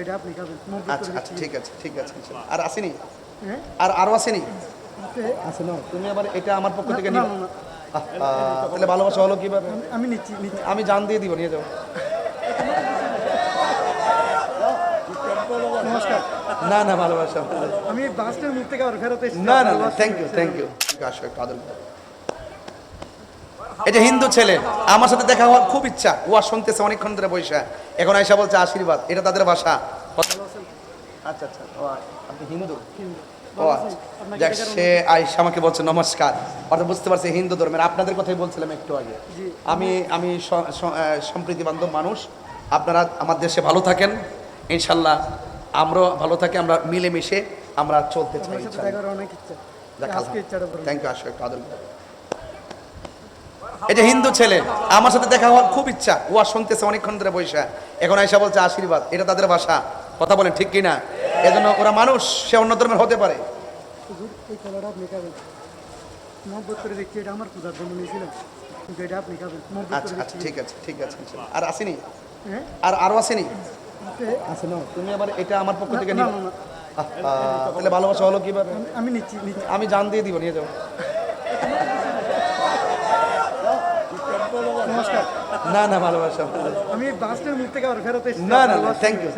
এটা আপনি খাবেন আচ্ছা আচ্ছা ঠিক আছে ঠিক আছে আর আসেনি হ্যাঁ আরো আসেনি আছে না তুমি আবার এটা আমার পক্ষ থেকে না নিবে না না তাহলে ভালোবাসা হলো কিভাবে আমি নিচ্ছি নিচ্ছি আমি জান দিয়ে দিব নিয়ে যাও নমস্কার না না ভালোবাসা আমি বাসটার মুখ থেকে আবার ফেরত এসেছি না না থ্যাংক ইউ আসো একটু আদর করো। এই যে হিন্দু ছেলে আমার সাথে দেখা হওয়ার খুব ইচ্ছা ও আর শুনতেছে অনেকক্ষণ ধরে বৈশা এখন আয়সা বলছে আশীর্বাদ এটা তাদের ভাষা আচ্ছা আচ্ছা ও আপনি হিন্দু ও আচ্ছা যাক সে আয়সা আমাকে বলছে নমস্কার অর্থাৎ বুঝতে পারছি হিন্দু ধর্মের আপনাদের কথাই বলছিলাম একটু আগে আমি আমি সম্প্রীতি বান্ধব মানুষ আপনারা আমার দেশে ভালো থাকেন ইনশাল্লাহ আমরাও ভালো থাকি আমরা মিলেমিশে আমরা চলতে চাই আপনার সাথে দেখা করার অনেক ইচ্ছা আজকে ইচ্ছাটা পূরণ থ্যাংক ইউ আসো একটু আদর করো। এই যে হিন্দু ছেলে আমার সাথে দেখা হওয়ার খুব ইচ্ছা ও আর শুনতেছে অনেকক্ষণ ধরে বৈশা এখন আয়সা বলছে আশীর্বাদ এটা তাদের ভাষা কথা বলেন ঠিক কিনা এজন্য ওরা মানুষ সে অন্য ধর্মের হতে পারে হুজুর এই কলাটা আপনি খাবেন মহব্বত করে দেখছি এটা আমার পূজার জন্য নিয়েছিলাম কিন্তু এটা আপনি খাবেন মহব্বত আচ্ছা করে আচ্ছা দেখছি ঠিক আছে আর আসেনি হ্যাঁ আরো আসেনি আছে না তুমি আবার এটা আমার পক্ষ থেকে না নিবে না না তাহলে ভালোবাসা হলো কিভাবে আমি নিচ্ছি নিচ্ছি আমি জান দিয়ে দিব নিয়ে যাও নমস্কার না না ভালোবাসা আমি বাসটার মুখ থেকে আবার ফেরত এসেছি না থ্যাংক ইউ